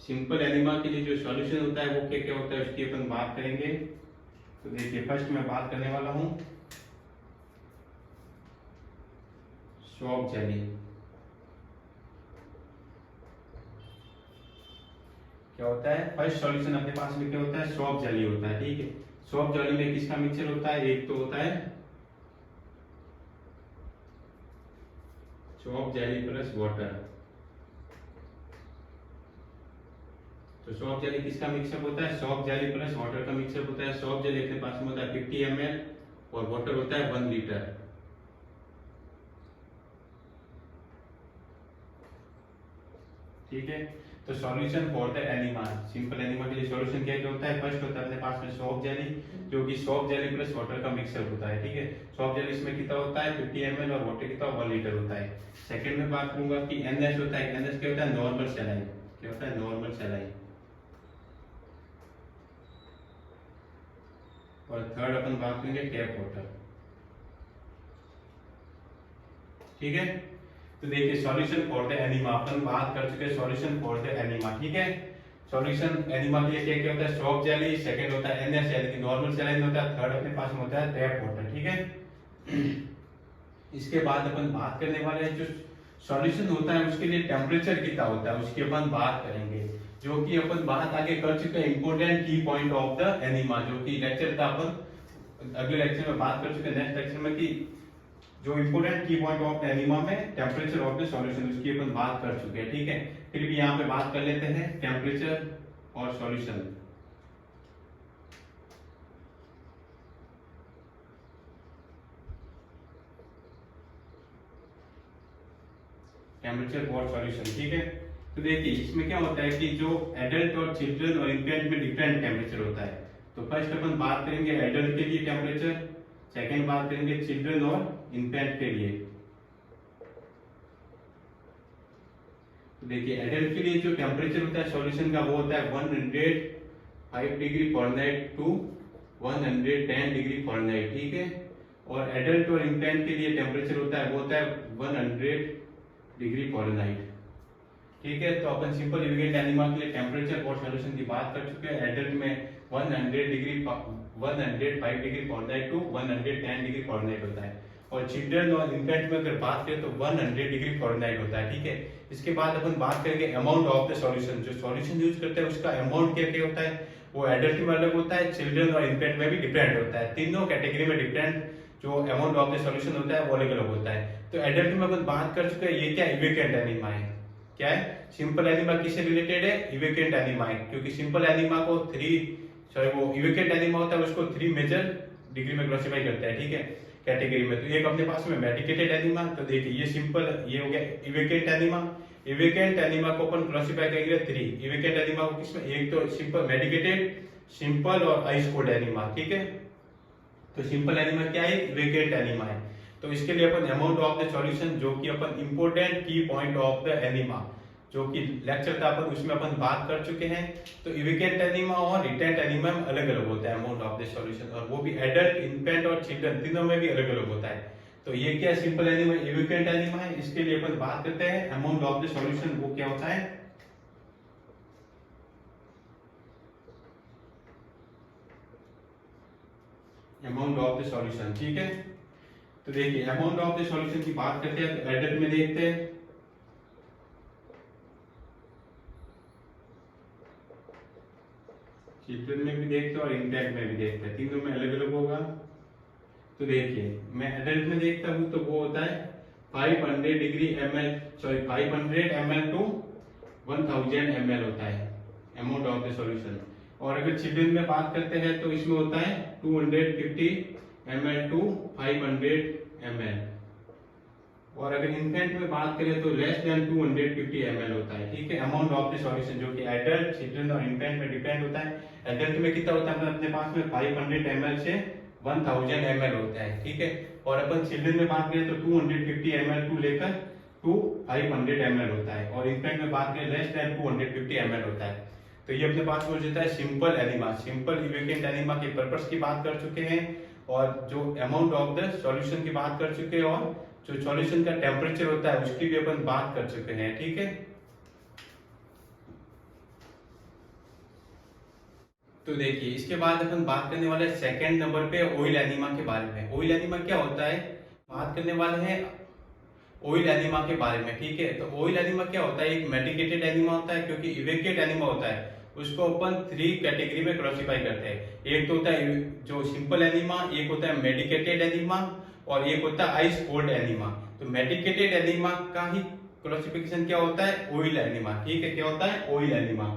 Simple enema के लिए जो सॉल्यूशन होता है वो क्या क्या होता है उसकी अपन बात करेंगे। तो देखिए फर्स्ट मैं बात करने वाला हूँ सॉफ्ट जेली। क्या होता है फर्स्ट सॉल्यूशन अपने पास में क्या होता है, सॉफ्ट जेली होता है। ठीक है, सॉफ्ट जेली में किसका मिक्सचर होता है, एक तो होता है सॉफ्ट जेली प्लस वाटर। तो सॉफ्ट जेली किसका मिक्सअप होता है, सॉफ्ट जेली प्लस वाटर का मिक्सअप होता है। सॉफ्ट जेली अपने पास में होता है 50 ml और वाटर होता है 1 लीटर। ठीक है, तो solution for the enema, simple enema के लिए सॉल्यूशन क्या क्या होता है, फर्स्ट होता है अपने पास में सॉफ्ट जेली जो कि सॉफ्ट जेली प्लस वाटर का मिक्सअप होता है। ठीक है, सॉफ्ट जेली इसमें कितना होता है 50 ml और वाटर कितना 1 लीटर होता है। सेकंड में बात करूंगा कि एनएच होता है, एनएच क्या होता है, नॉर्मल सैलाइन। क्या होता है, नॉर्मल सैलाइन। और थर्ड अपन बात करेंगे टैप वाटर। ठीक है, तो देखिए सॉल्यूशन फॉर द एनीमा अपन बात कर चुके हैं, सॉल्यूशन फॉर द एनीमा। ठीक है, सॉल्यूशन एनीमा के लिए क्या क्या होता है, सॉफ्ट जेली, सेकंड होता है एनएच यानी कि नॉर्मल सैलाइन होता है, थर्ड अपने पास में होता है टैप वाटर। ठीक है, इसके बाद अपन बात करने वाले हैं जो सॉल्यूशन होता है उसके लिए टेम्परेचर कितना होता है उसकी अपन बात करेंगे, जो कि अपन बात आगे कर चुके हैं इंपॉर्टेंट की पॉइंट ऑफ द एनीमा, जो कि लेक्चर था अपन अगले लेक्चर में बात कर चुके हैं, नेक्स्ट लेक्चर में कि जो इंपॉर्टेंट की पॉइंट ऑफ एनीमा में टेम्परेचर ऑफ द सॉल्यूशन उसकी अपन बात कर चुके हैं। ठीक है, फिर भी यहाँ पे बात कर लेते हैं टेम्परेचर और सॉल्यूशन। Temperature for solution. ठीक है, तो देखिए इसमें क्या होता है कि जो एडल्ट और चिल्ड्रन और इन्फेंट में डिफरेंट टेम्परेचर होता है। तो फर्स्ट अपन बात करेंगे एडल्ट के लिए टेम्परेचर, सेकंड बात करेंगे चिल्ड्रन और इन्फेंट के लिए। तो देखिए एडल्ट के लिए जो टेम्परेचर होता है सॉल्यूशन का वो होता है 105 degree Fahrenheit to 110 degree Fahrenheit. ठीक है, और एडल्ट और इन्फेंट के लिए टेम्परेचर होता है वो होता है 100 डिग्री फॉरेनहाइट। ठीक है, तो अपन सिंपल इवेंट एनिमा के लिए टेम्परेचर और सॉल्यूशन की बात कर चुके हैं। एडल्ट में 105 degree Fahrenheit to 110 degree Fahrenheit होता है, और चिल्ड्रन और इन्फेंट में अगर बात करें तो 100 डिग्री फॉरेनहाइट होता है। ठीक है, इसके बाद अपन बात करेंगे अमाउंट ऑफ द सॉल्यूशन, जो सॉल्यूशन यूज करते हैं उसका अमाउंट क्या क्या होता है, वो एडल्ट में अलग होता है, चिल्ड्रन और इन्फेंट में भी डिफरेंट होता है। तीनों कैटेगरी में डिफरेंट जो अमाउंट ऑफ द सॉल्यूशन होता है वो अलग अलग होता है। तो एडल्ट में अपन बात कर चुके हैं, ये क्या इवेकेंट एनीमा है। क्या है, सिंपल एनीमा किससे रिलेटेड है, इवेकेंट एनीमा है, क्योंकि सिंपल एनीमा को वो इवेकेंट एनीमा होता है उसको 3 मेजर डिग्री में क्लासिफाई करते हैं। ठीक है, कैटेगरी में। तो एक अपने पास में मेडिकेटेड एनीमा, तो देखिए ये सिंपल ये हो गया इवेकेंट एनीमा। इवेकेंट एनीमा को अपन क्लासिफाई करेंगे 3 इवेकेंट एनीमा को किसमें, एक तो सिंपल मेडिकेटेड, सिंपल और आइस कोल्ड एनीमा। ठीक है, तो सिंपल एनीमा क्या है, इवेकेंट एनीमा है। तो इसके लिए अपन अमाउंट ऑफ द सॉल्यूशन जो कि अपन इंपोर्टेंट की पॉइंट ऑफ द एनीमा जो कि लेक्चर था अपन उसमें अपन बात कर चुके हैं। तो इवेकेंट एनीमा और रिटेंट एनीमा में अलग अलग होता है अमाउंट ऑफ द सॉल्यूशन, और वो भी एडल्ट, इन्फेंट और चिल्ड्रन तीनों में भी अलग अलग होता है। तो ये क्या सिंपल एनीमा, इवेकेंट एनीमा है। इसके लिए अपन बात करते हैं अमाउंट ऑफ द सॉल्यूशन वो क्या होता है, अमाउंट ऑफ द सॉल्यूशन। ठीक है, तो देखिए अमाउंट ऑफ द सॉल्यूशन की बात करते हैं तो एडल्ट में देखते हैं, चिल्ड्रन में भी देखते हैं और इन्फेंट में भी देखते हैं, तीनों में अलग अलग होगा। तो देखिए मैं एडल्ट में देखता हूं तो वो होता है 500 degree ml, sorry 500 ml to 1000 ml होता है अमाउंट ऑफ द सॉल्यूशन। और अगर चिल्ड्रन में बात करते हैं तो इसमें होता है 250 ml टू 500 ml, और अगर इन्फेंट में बात करें तो लेस देन 250 ml होता है। ठीक है, अमाउंट ऑफ द सॉल्यूशन जो कि एडल्ट, चिल्ड्रन और इन्फेंट में डिपेंड होता है। एडल्ट में कितना होता है अपने पास में 500 ml से 1000 ml होता है। ठीक है, और अपन चिल्ड्रन में बात करें तो 250 ml टू लेकर टू 500 ml होता है, और इन्फेंट में बात करें लेस देन 250 ml होता है। तो ये अपने पास हो जाता है सिंपल एनीमा, सिंपल इवेकेंट एनीमा के पर्पस की बात कर चुके हैं, और जो अमाउंट ऑफ द सॉल्यूशन की बात कर चुके हैं, और जो सॉल्यूशन का टेम्परेचर होता है उसकी भी अपन बात कर चुके हैं। ठीक है, तो देखिए इसके बाद अपन बात करने वाले सेकंड नंबर पे ऑयल एनीमा के बारे में। ऑयल एनीमा क्या होता है, बात करने वाले हैं ऑयल एनीमा के बारे में, ठीक है। तो ऑयल एनीमा क्या होता है, एक मेडिकेटेड एनीमा होता है, क्योंकि इवेक्यूएट एनीमा होता है उसको अपन 3 कैटेगरी में क्लासिफाई करते हैं। एक तो होता है जो सिंपल एनीमा, एक होता है मेडिकेटेड एनीमा, और एक होता है आइस कोल्ड एनीमा। तो मेडिकेटेड एनीमा का ही क्लासिफिकेशन क्या होता है, ऑयल एनीमा, ठीक है। क्या होता है, ऑयल एनीमा।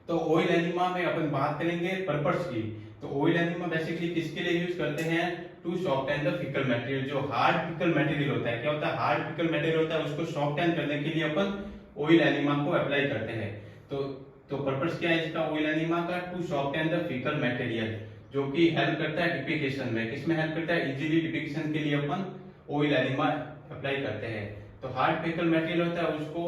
तो ऑयल एनीमा में अपन बात करेंगे पर्पस की। तो ऑयल एनीमा बेसिकली किसके लिए यूज करते हैं, to soften the fecal material. जो हार्ड फिकल मटेरियल होता है, क्या होता है, हार्ड फिकल मटेरियल होता है, उसको सॉफ्टन करने के लिए अपन ऑयल एनीमा को अप्लाई करते हैं। तो पर्पस क्या है इसका, ऑयल एनीमा का, to soften the fecal material, जो कि हेल्प करता है डिपिकेशन में। किसमें हेल्प करता है, इजीली डिपिकेशन के लिए अपन ऑयल एनीमा अप्लाई करते हैं। तो हार्ड फिकल मटेरियल होता है उसको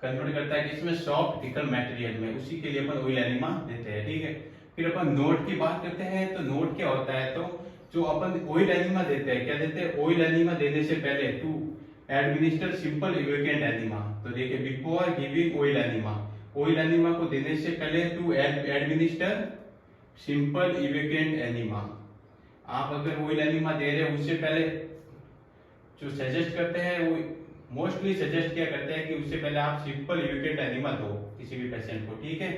कन्वर्ट करता है किसमें, सॉफ्ट फिकल मटेरियल में, उसी के लिए अपन ऑयल एनीमा देते हैं, ठीक है। फिर अपन नोट की बात करते हैं। तो नोट क्या होता है, तो जो अपन ऑयल एनीमा देते हैं, क्या देते हैं, ऑयल एनीमा देने से पहले to administer simple evacuant enema. तो देखिए before giving oil enema, oil enema को देने से पहले to administer simple evacuant enema. आप अगर ऑयल एनीमा दे रहे हो उससे पहले जो सजेस्ट करते हैं वो मोस्टली सजेस्ट क्या करते हैं कि उससे पहले आप सिंपल इवेक्यूएंट एनीमा दो किसी भी पेशेंट को, ठीक है।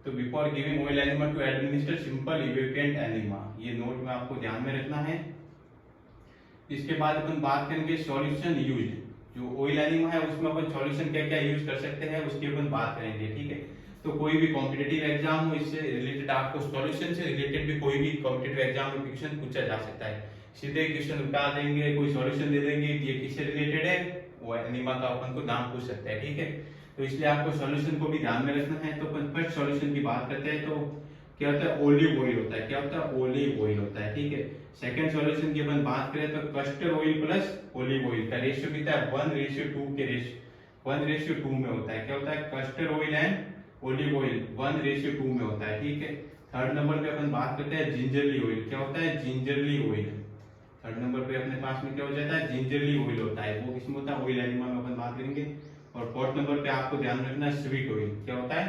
तो before giving oil enema to administer simple evacuant enema, ये नोट में आपको ध्यान में रखना है। इसके बाद अपन बात करेंगे सॉल्यूशन यूज्ड। जो ऑयल एनीमा है उसमें अपन सॉल्यूशन क्या क्या यूज कर सकते हैं उसकी अपन बात करेंगे, ठीक है। तो कोई भी कॉम्पिटिटिव एग्जाम हो, इससे रिलेटेड आपको सॉल्यूशन से रिलेटेड भी कोई भी कॉम्पिटिटिव एग्जाम में क्वेश्चन पूछा जा सकता है। सीधे क्वेश्चन उठा देंगे, कोई सॉल्यूशन दे देंगे कि ये किससे रिलेटेड है, वो एनीमा का अपन को नाम पूछ सकते हैं, ठीक है। तो इसलिए आपको सॉल्यूशन को भी ध्यान में रखना है। तो अपन फर्स्ट सॉल्यूशन की बात करते हैं। तो क्या होता है, ओलिव ऑयल होता है, क्या होता है, ओलिव ऑयल होता है, ठीक है। सेकंड सॉल्यूशन की अपन बात करें तो custard oil plus olive oil का रेशियो कितना है, 1:2 के रेशियो 1:2 में होता है। क्या होता है, custard oil and olive oil 1:2 में होता है, ठीक है। थर्ड नंबर पे अपन बात करते हैं जिंजरली ऑयल। क्या होता है, जिंजरली ऑयल। थर्ड नंबर पे अपने पास में क्या हो जाता है, जिंजरली ऑयल होता है, वो किसमें होता है, ऑयल एनिमा में अपन बात करेंगे। और फोर्थ नंबर पे आपको ध्यान रखना है स्वीट ऑयल। क्या होता है,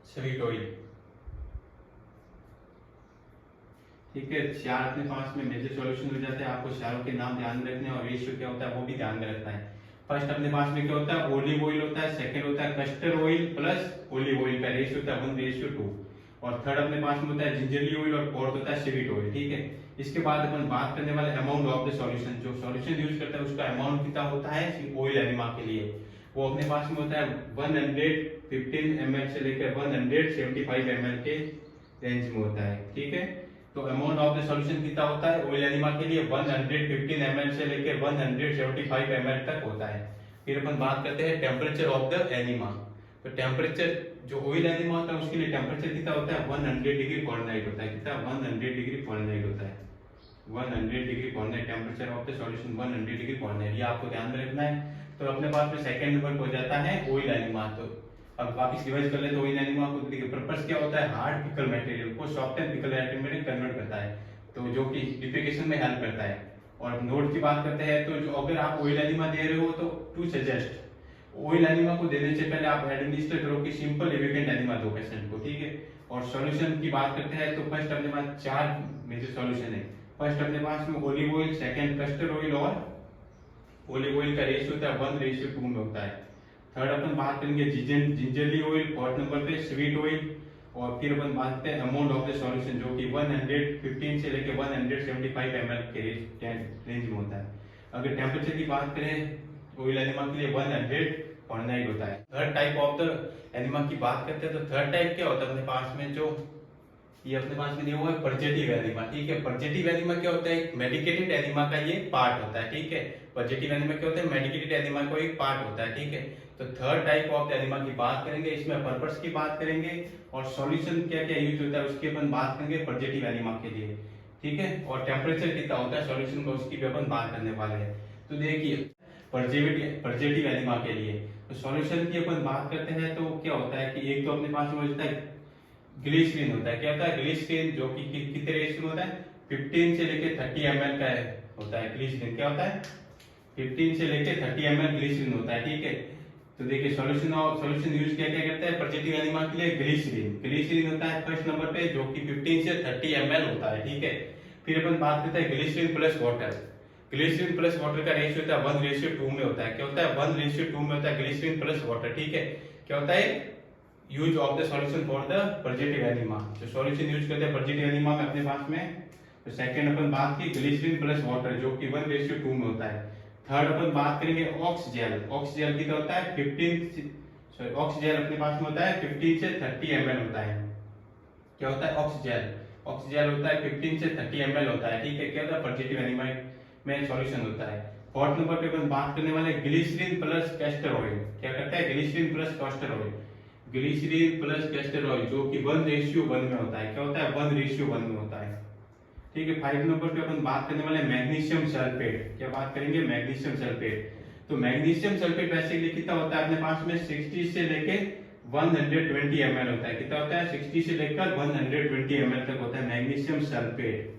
स्वीट ऑयल, ठीक है। चार अपने पास में मेजर सॉल्यूशन हो जाते हैं, आपको चारों के नाम ध्यान में रखने और रेशियो क्या होता है वो भी ध्यान में रखना है। फर्स्ट अपने पास में क्या होता है, ओलिव ऑयल होता है। सेकंड होता है custard oil plus olive oil का रेशियो होता है 1:2। और थर्ड अपने पास में होता है जिंजरली ऑयल और फोर्थ होता है स्वीट ऑयल, ठीक है। इसके बाद अपन बात करने वाले अमाउंट ऑफ द सॉल्यूशन। जो सॉल्यूशन यूज करता है उसका अमाउंट कितना होता है ऑयल एनिमा के लिए, वो अपने पास में होता है 115 ml से लेकर 175 ml के रेंज में होता है, ठीक है। तो अमाउंट ऑफ द सॉल्यूशन कितना होता है ऑयल एनिमा के लिए, 115 ml से लेकर 175 ml तक होता है। फिर अपन बात करते हैं टेम्परेचर ऑफ द एनिमा। तो टेम्परेचर जो ऑयल एनिमा होता है उसके लिए टेम्परेचर कितना होता है, 100 डिग्री फॉरेनहाइट होता है। कितना, 100 डिग्री फॉरेनहाइट होता है। 100 degree Fahrenheit temperature of the solution 100 degree Fahrenheit, ये आपको ध्यान में रखना है। तो अपने पास में सेकंड नंबर हो जाता है ऑयल एनिमा। तो अब वापस रिवाइज कर ले तो ऑयल एनिमा को देखिए पर्पस क्या होता है, हार्ड फिकल मटेरियल को सॉफ्ट एंड फिकल मटेरियल में कन्वर्ट करता है, तो जो कि डिफिकेशन में हेल्प करता है। और नोट की बात करते हैं तो जो अगर आप ऑयल एनिमा दे रहे हो तो टू सजेस्ट ऑयल एनिमा को देने से पहले आप एडमिनिस्टर करो कि सिंपल इवेक्यूएंट एनिमा दो पेशेंट को, ठीक है। और सॉल्यूशन की बात करते हैं तो फर्स्ट अपने पास 4 मेजर सॉल्यूशन है। फर्स्ट अपने पास में olive oil, second custard oil और ओलिव ऑयल का रेशियो होता है 1:2 में होता है। थर्ड अपन बात करेंगे जिंजरली ऑयल, फोर्थ नंबर पे स्वीट ऑयल, और फिर अपन बात करते हैं अमाउंट ऑफ द सॉल्यूशन जो कि 115 से लेकर 175 ml के रेंज में होता है। अगर टेम्परेचर की बात करें ऑयल एनिमा के लिए 100 फॉरेनहाइट होता है। Third type of the enema की बात करते हैं तो थर्ड टाइप क्या होता है अपने पास में, जो ये अपने पास में दिया हुआ है पॉजिटिव एनिमा, ठीक है। पॉजिटिव एनिमा क्या होता है, मेडिकेटेड एनिमा का ये पार्ट होता है, ठीक है। पॉजिटिव एनिमा क्या होता है, मेडिकेटेड एनिमा का एक पार्ट होता है, ठीक है। तो थर्ड टाइप ऑफ एनिमा की बात करेंगे, इसमें पर्पस की बात करेंगे और सॉल्यूशन क्या क्या यूज होता है उसकी अपन बात करेंगे पॉजिटिव एनिमा के लिए, ठीक है। और टेम्परेचर कितना होता है सॉल्यूशन का उसकी भी अपन बात करने वाले हैं। तो देखिए पॉजिटिव एनिमा के लिए तो सॉल्यूशन की अपन बात करते हैं तो क्या होता है कि एक तो अपने पास में होता है ग्लिसरीन होता है। क्या होता है, ग्लिसरीन जो कि कितने रेशियो में होता है, 15 से लेके 30 ml का होता है ग्लिसरीन। क्या होता है, 15 से लेके 30 ml ग्लिसरीन होता है, ठीक है। तो देखिए सॉल्यूशन यूज क्या क्या करता है पॉजिटिव एनिमा के लिए, ग्लिसरीन होता है फर्स्ट नंबर पे जो कि 15 से 30 ml होता है, ठीक है। फिर अपन बात करते हैं glycerine plus water. Glycerine plus water का रेशियो होता है 1:2 में होता है। क्या होता है 1:2 में होता है ग्लिसरीन प्लस वाटर, ठीक है। क्या होता है use of the solution for the positive enema, जो सॉल्यूशन यूज करते हैं पॉजिटिव एनिमा में अपने पास में। तो सेकंड अपन बात की ग्लिसरीन प्लस वाटर जो कि 1:2 में होता है। थर्ड अपन बात करेंगे ऑक्स जेल। ऑक्स जेल कितना होता है 15 ऑक्स जेल अपने पास में होता है 15 से 30 ml होता है। क्या होता है ऑक्स जेल होता है 15 से 30 ml होता है, ठीक है। क्या होता है पॉजिटिव एनिमा में सॉल्यूशन होता है। फोर्थ नंबर पे अपन बात करने वाले ग्लिसरीन प्लस कैस्टर ऑयल। क्या करता है glycerine plus castor oil, glycerine plus castor oil जो कि 1:1 में होता है। क्या होता है 1:1 में होता है, ठीक है। 5 नंबर पे अपन बात करने वाले मैग्नीशियम सल्फेट। क्या बात करेंगे मैग्नीशियम सल्फेट। तो मैग्नीशियम सल्फेट वैसे कितना होता है अपने पास में 60 से लेके 120 ml होता है। कितना होता है 60 से लेकर 120 ml तक होता है मैग्नीशियम सल्फेट।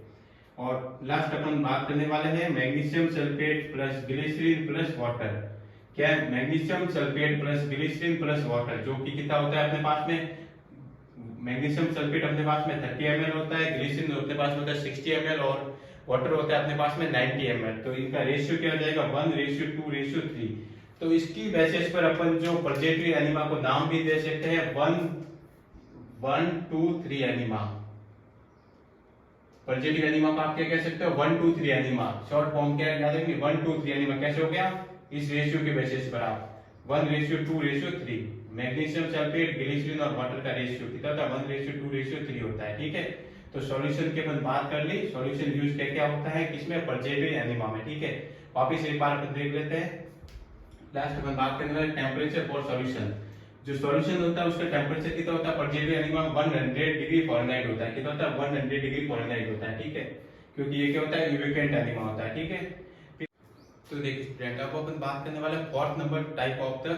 और लास्ट अपन बात करने वाले हैं magnesium sulphate plus glycerine plus water. क्या है magnesium sulphate plus glycerine plus water जो कि कितना होता है अपने पास में, मैग्नीशियम सल्फेट अपने पास में 30 ml होता है, ग्लिसरीन अपने पास में होता है 60 ml और वाटर होता है अपने पास में 90 ml। तो इनका रेशियो क्या हो जाएगा 1:2:3। तो इसकी बेसिस पर अपन जो पॉजिटिव एनिमा को नाम भी दे सकते हैं 1:1:2:3 एनिमा। पॉजिटिव एनिमा को आप क्या कह सकते हो 1:2:3 एनिमा। शॉर्ट फॉर्म क्या याद रखेंगे 1:2:3 एनिमा। कैसे हो गया इस रेशियो के बेसिस पर आप 1:2:3 मैग्नीशियम सल्फेट ग्लिसरीन और वाटर का रेशियो कितना होता है 1:2:3 होता है, ठीक है। तो सॉल्यूशन की अपन बात कर ली, सॉल्यूशन यूज क्या क्या होता है किसमें पॉजिटिव एनिमा में, ठीक है। वापस एक बार अपन देख लेते हैं। लास्ट अपन बात करने वाले टेंपरेचर फॉर सॉल्यूशन। जो सॉल्यूशन होता है उसका टेंपरेचर कितना होता है पॉजिटिव एनिमा 100 डिग्री फ़ारेनहाइट होता है। कितना होता है 100 डिग्री फ़ारेनहाइट होता है, ठीक है। क्योंकि ये क्या होता है यूविकेंट एनिमा होता है, ठीक है। तो देखिए स्टूडेंट अब अपन बात करने वाले fourth number type of the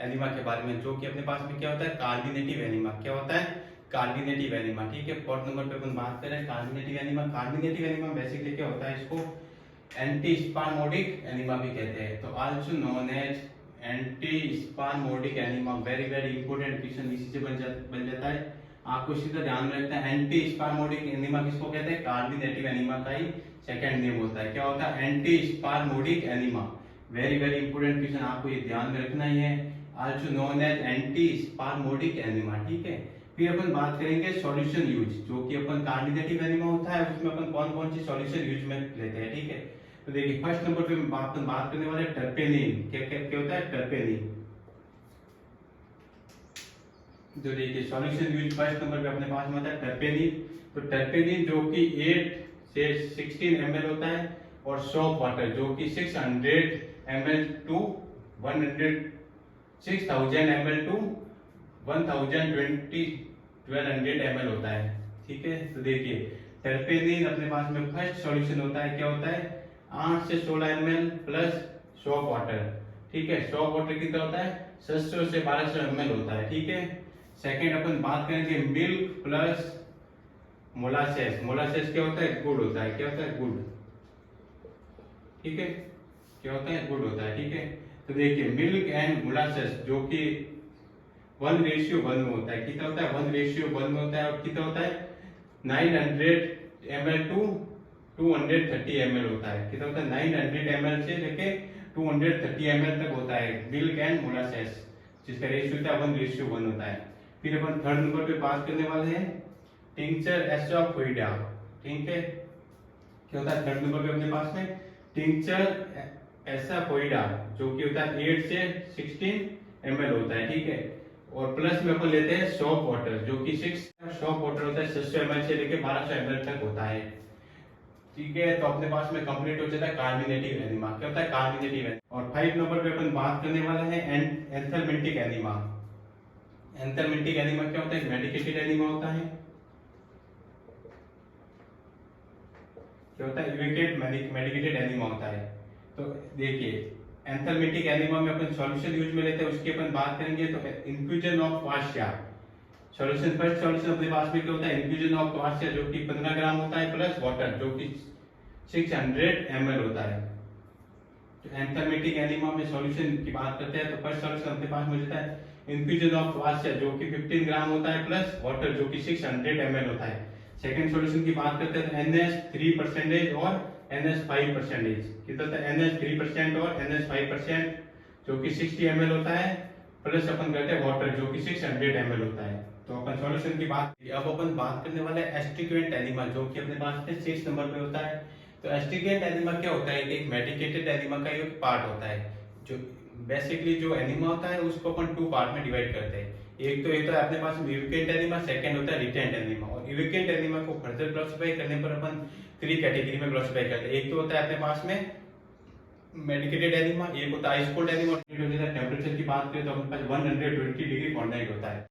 enema के बारे में जो कि अपने पास में क्या होता है कार्डिनेटिव एनिमा। क्या होता है कार्डिनेटिव एनिमा, ठीक है। फोर्थ नंबर पे अपन बात करें कार्डिनेटिव एनिमा। कार्डिनेटिव एनिमा बेसिकली क्या होता है इसको एंटी स्पारमोडिक एनिमा भी कहते हैं। तो also known as antispasmodic enema. Very important question इसी से बन जाता है, आपको सीधा ध्यान में रखना है। एंटी स्पारमोडिक एनिमा किसको कहते हैं कार्डिनेटिव एनिमा का ही सेकंड नेम होता है। क्या होता है antispasmodic enema. Very important question आपको ये ध्यान में रखना ही है। Also known as antispasmodic enema, ठीक है। फिर अपन बात करेंगे सॉल्यूशन यूज जो कि अपन कार्डिनेटिव एनिमा होता है उसमें अपन कौन सी सॉल्यूशन यूज में लेते हैं, ठीक है। तो देखिए फर्स्ट नंबर पे अपन बात करने वाले टर्पेनिन। क्या होता है टर्पेनिन। जो देखिए सॉल्यूशन यूज फर्स्ट नंबर पे अपने पास में होता है टर्पेनिन। तो टर्पेनिन जो कि 8 से 16 ml होता है और सोप वाटर जो कि 600 ml to 6000 ml to 1200 ml होता है, ठीक है। तो देखिए टर्पेनिन अपने पास में फर्स्ट सॉल्यूशन होता है। क्या होता है 8 से 16 ml प्लस सोप वाटर, ठीक है। सोप वाटर कितना होता है 700 से 1200 ml होता है, ठीक है। सेकेंड अपन बात करेंगे मिल्क प्लस मोलासेस। मोलासेस क्या होता है गुड़ होता है। क्या होता है गुड़, ठीक है। क्या होता है गुड़ होता है, ठीक है। तो देखिए मिल्क एंड मोलासेस जो कि 1:1 में होता है। कितना होता है 1:1 में होता है और कितना होता है 900 ml टू 230 ml होता है। कितना होता है 900 ml से लेके 230 ml तक होता है मिल्क एंड मोलासेस जिसका रेशियो होता है 1:1 होता है। फिर अपन थर्ड नंबर पे बात करने वाले हैं टिंचर एसाफोइडा, ठीक है। क्या होता है थर्ड नंबर पे अपने पास में टिंचर एसाफोइडा जो कि होता है 8 से 16 ml होता है, ठीक है। और प्लस में अपन लेते हैं सोप वाटर जो कि 6 सोप वाटर होता है 600 ml से लेके 1200 ml तक होता है, ठीक है। तो अपने पास में कंप्लीट हो जाता है कार्डिनेटिव एनिमा। क्या होता है कार्डिनेटिव एनिमा। और 5 नंबर पे अपन बात करने वाले हैं एंथेलमेंटिक एनिमा। एंथेलमेंटिक एनिमा क्या होता है मेडिकेटेड एनिमा होता है। क्या होता है मेडिकेटेड एनिमा होता है। तो देखिए एंथेलमेंटिक एनिमा में अपन सॉल्यूशन यूज में लेते हैं उसकी अपन बात करेंगे। तो infusion of quassia solution first solution अपने पास में क्या होता है इन्फ्यूजन ऑफ क्वाशिया जो कि 15 ग्राम होता है प्लस वाटर जो कि 600 ml होता है, तो एंथैल्मेटिक एनीमा में सॉल्यूशन की बात करते हैं तो फर्स्ट सॉल्यूशन अपने पास मौजूद है इन्फ्यूजन ऑफ वास्या जो कि 15 ग्राम होता है प्लस वाटर जो कि 600 ml होता है। सेकंड सॉल्यूशन की बात करते हैं तो NH 3% और NH 5% कितना होता है NH 3% और NH 5% जो कि 60 ml होता है प्लस अपन करते हैं वाटर जो कि 600 ml होता है। तो अपन सॉल्यूशन की बात अब अपन बात करने वाले हैं एस्ट्रिगेंट एनीमा जो कि अपने पास में 6 नंबर पे होता है। तो एस्ट्रिगेंट एनीमा क्या होता है एक मेडिकेटेड एनीमा का एक पार्ट होता है। जो बेसिकली जो एनीमा होता है उसको अपन 2 पार्ट में डिवाइड करते हैं। एक तो है अपने पास इविकेंट एनीमा, सेकंड होता है रिटेंट एनीमा। और इविकेंट एनीमा को फर्दर क्लासिफाई करने पर अपन 3 कैटेगरी में क्लासिफाई करते हैं। एक तो होता है अपने पास में मेडिकेटेड एनीमा, एक होता है आइस कोल्ड एनीमा। टेम्परेचर की बात करें तो अपने पास 120 डिग्री फ़ारेनहाइट होता है।